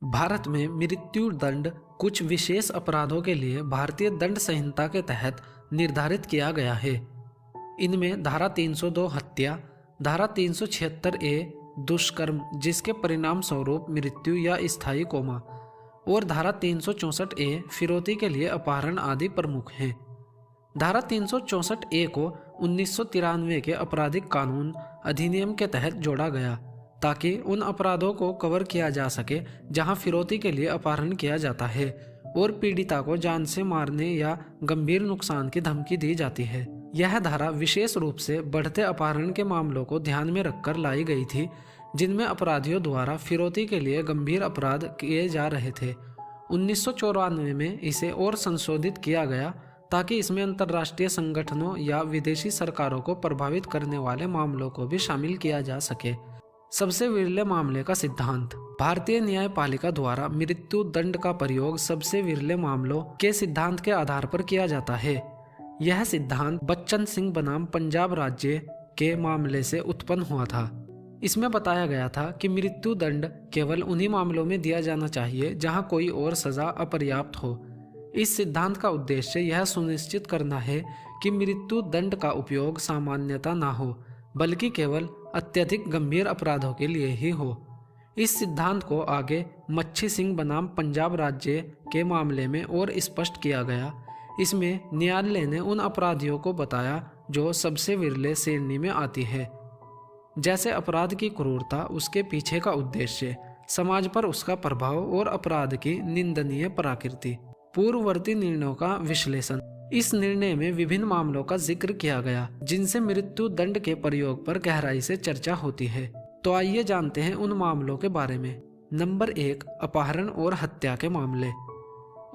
भारत में मृत्यु दंड कुछ विशेष अपराधों के लिए भारतीय दंड संहिता के तहत निर्धारित किया गया है। इनमें धारा 302 हत्या, धारा 376 ए दुष्कर्म जिसके परिणाम स्वरूप मृत्यु या स्थायी कोमा और धारा 364 ए फिरौती के लिए अपहरण आदि प्रमुख हैं। धारा 364 ए को 1993 के आपराधिक कानून अधिनियम के तहत जोड़ा गया ताकि उन अपराधों को कवर किया जा सके जहां फिरौती के लिए अपहरण किया जाता है और पीड़िता को जान से मारने या गंभीर नुकसान की धमकी दी जाती है। यह धारा विशेष रूप से बढ़ते अपहरण के मामलों को ध्यान में रखकर लाई गई थी, जिनमें अपराधियों द्वारा फिरौती के लिए गंभीर अपराध किए जा रहे थे। 1994 में इसे और संशोधित किया गया ताकि इसमें अंतर्राष्ट्रीय संगठनों या विदेशी सरकारों को प्रभावित करने वाले मामलों को भी शामिल किया जा सके। सबसे विरले मामले का सिद्धांत। भारतीय न्यायपालिका द्वारा मृत्यु दंड का प्रयोग सबसे विरले मामलों के सिद्धांत के आधार पर किया जाता है। यह सिद्धांत बच्चन सिंह बनाम पंजाब राज्य के मामले से उत्पन्न हुआ था। इसमें बताया गया था कि मृत्यु दंड केवल उन्हीं मामलों में दिया जाना चाहिए जहां कोई और सजा अपर्याप्त हो। इस सिद्धांत का उद्देश्य यह सुनिश्चित करना है कि मृत्यु दंड का उपयोग सामान्यता न हो, बल्कि केवल अत्यधिक गंभीर अपराधों के लिए ही हो। इस सिद्धांत को आगे मच्छी सिंह बनाम पंजाब राज्य के मामले में और स्पष्ट किया गया। इसमें न्यायालय ने उन अपराधियों को बताया जो सबसे विरले श्रेणी में आती है, जैसे अपराध की क्रूरता, उसके पीछे का उद्देश्य, समाज पर उसका प्रभाव और अपराध की निंदनीय प्रकृति। पूर्ववर्ती निर्णयों का विश्लेषण। इस निर्णय में विभिन्न मामलों का जिक्र किया गया जिनसे मृत्यु दंड के प्रयोग पर गहराई से चर्चा होती है। तो आइए जानते हैं उन मामलों के बारे में। नंबर 1, अपहरण और हत्या के मामले।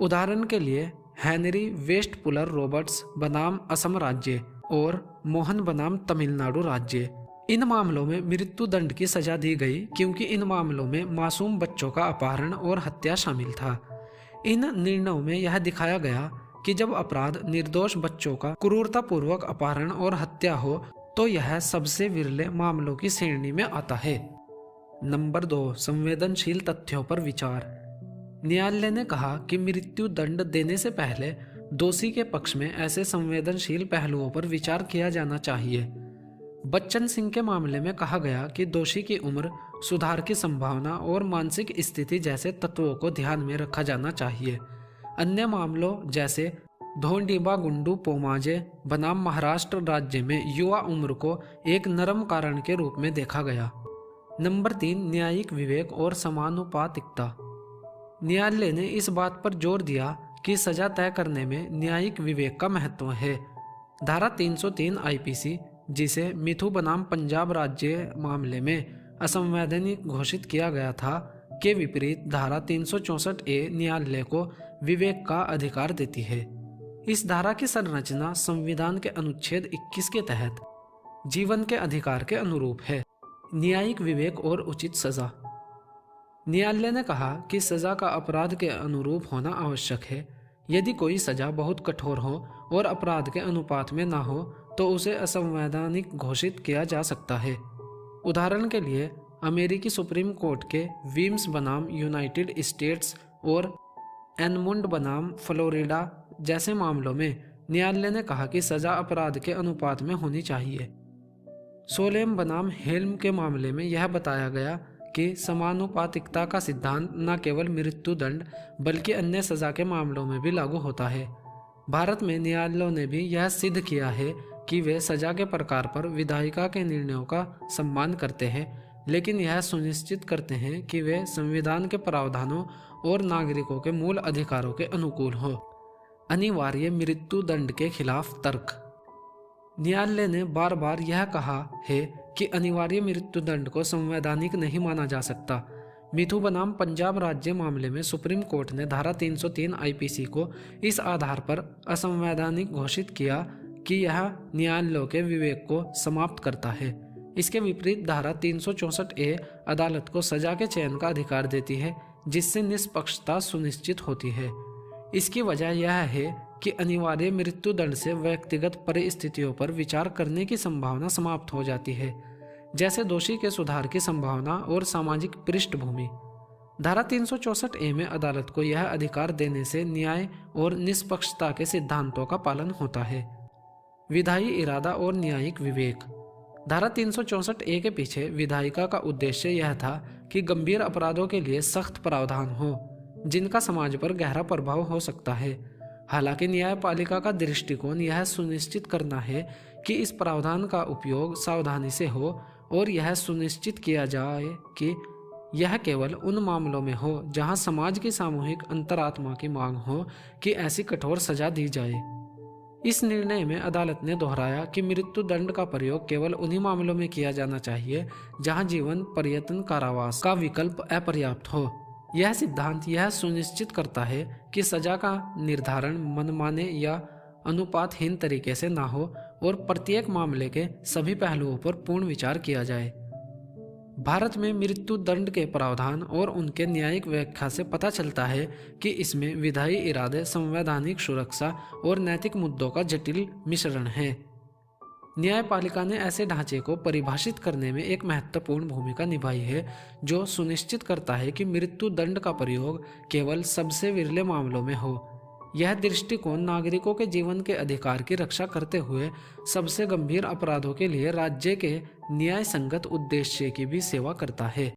उदाहरण के लिए हेनरी वेस्टपुलर रॉबर्ट्स बनाम असम राज्य और मोहन बनाम तमिलनाडु राज्य। इन मामलों में मृत्यु दंड की सजा दी गई क्योंकि इन मामलों में मासूम बच्चों का अपहरण और हत्या शामिल था। इन निर्णयों में यह दिखाया गया कि जब अपराध निर्दोष बच्चों का क्रूरतापूर्वक अपहरण और हत्या हो तो यह सबसे विरले मामलों की श्रेणी में आता है। नंबर 2, संवेदनशील तथ्यों पर विचार। न्यायालय ने कहा कि मृत्यु दंड देने से पहले दोषी के पक्ष में ऐसे संवेदनशील पहलुओं पर विचार किया जाना चाहिए। बच्चन सिंह के मामले में कहा गया कि दोषी की उम्र, सुधार की संभावना और मानसिक स्थिति जैसे तत्वों को ध्यान में रखा जाना चाहिए। अन्य मामलों जैसे धोंडीबा गुंडू पोमाजे बनाम महाराष्ट्र राज्य में युवा उम्र को एक नरम कारण के रूप में देखा गया। नंबर 3, न्यायिक विवेक और समानुपातिकता। न्यायालय ने इस बात पर जोर दिया कि सजा तय करने में न्यायिक विवेक का महत्व है। धारा 303 आईपीसी, जिसे मिथु बनाम पंजाब राज्य मामले में असंवैधानिक घोषित किया गया था, के विपरीत धारा 364 ए न्यायालय को विवेक का अधिकार देती है। इस धारा की संरचना संविधान के अनुच्छेद 21 के तहत जीवन के अधिकार के अनुरूप है। न्यायिक विवेक और उचित सजा। न्यायालय ने कहा कि सजा का अपराध के अनुरूप होना आवश्यक है। यदि कोई सजा बहुत कठोर हो और अपराध के अनुपात में ना हो तो उसे असंवैधानिक घोषित किया जा सकता है। उदाहरण के लिए अमेरिकी सुप्रीम कोर्ट के वीम्स बनाम यूनाइटेड स्टेट्स और एनमुंड बनाम फ्लोरिडा जैसे मामलों में न्यायालय ने कहा कि सजा अपराध के अनुपात में होनी चाहिए। सोलेम बनाम हेल्म के मामले में यह बताया गया कि समानुपातिकता का सिद्धांत न केवल मृत्यु दंड बल्कि अन्य सजा के मामलों में भी लागू होता है। भारत में न्यायालयों ने भी यह सिद्ध किया है कि वे सजा के प्रकार पर विधायिका के निर्णयों का सम्मान करते हैं, लेकिन यह सुनिश्चित करते हैं कि वे संविधान के प्रावधानों और नागरिकों के मूल अधिकारों के अनुकूल हो। अनिवार्य मृत्यु दंड के खिलाफ तर्क। न्यायालय ने बार बार यह कहा है कि अनिवार्य मृत्यु दंड को संवैधानिक नहीं माना जा सकता। मिथु बनाम पंजाब राज्य मामले में सुप्रीम कोर्ट ने धारा 303 आईपीसी को इस आधार पर असंवैधानिक घोषित किया कि यह न्यायालयों के विवेक को समाप्त करता है। इसके विपरीत धारा 364 ए अदालत को सजा के चयन का अधिकार देती है, जिससे निष्पक्षता सुनिश्चित होती है। इसकी वजह यह है कि अनिवार्य मृत्यु दंड से व्यक्तिगत परिस्थितियों पर विचार करने की संभावना समाप्त हो जाती है, जैसे दोषी के सुधार की संभावना और सामाजिक पृष्ठभूमि। धारा 364A में अदालत को यह अधिकार देने से न्याय और निष्पक्षता के सिद्धांतों का पालन होता है। विधायी इरादा और न्यायिक विवेक। धारा 364A के पीछे विधायिका का उद्देश्य यह था कि गंभीर अपराधों के लिए सख्त प्रावधान हो जिनका समाज पर गहरा प्रभाव हो सकता है। हालांकि न्यायपालिका का दृष्टिकोण यह सुनिश्चित करना है कि इस प्रावधान का उपयोग सावधानी से हो और यह सुनिश्चित किया जाए कि यह केवल उन मामलों में हो जहां समाज की सामूहिक अंतरात्मा की मांग हो कि ऐसी कठोर सजा दी जाए। इस निर्णय में अदालत ने दोहराया कि मृत्यु दंड का प्रयोग केवल उन्हीं मामलों में किया जाना चाहिए जहां जीवन पर्यंत कारावास का विकल्प अपर्याप्त हो। यह सिद्धांत यह सुनिश्चित करता है कि सजा का निर्धारण मनमाने या अनुपातहीन तरीके से ना हो और प्रत्येक मामले के सभी पहलुओं पर पूर्ण विचार किया जाए। भारत में मृत्यु दंड के प्रावधान और उनके न्यायिक व्याख्या से पता चलता है कि इसमें विधायी इरादे, संवैधानिक सुरक्षा और नैतिक मुद्दों का जटिल मिश्रण है। न्यायपालिका ने ऐसे ढांचे को परिभाषित करने में एक महत्वपूर्ण भूमिका निभाई है जो सुनिश्चित करता है कि मृत्यु दंड का प्रयोग केवल सबसे विरले मामलों में हो। यह दृष्टिकोण नागरिकों के जीवन के अधिकार की रक्षा करते हुए सबसे गंभीर अपराधों के लिए राज्य के न्याय संगत उद्देश्य की भी सेवा करता है।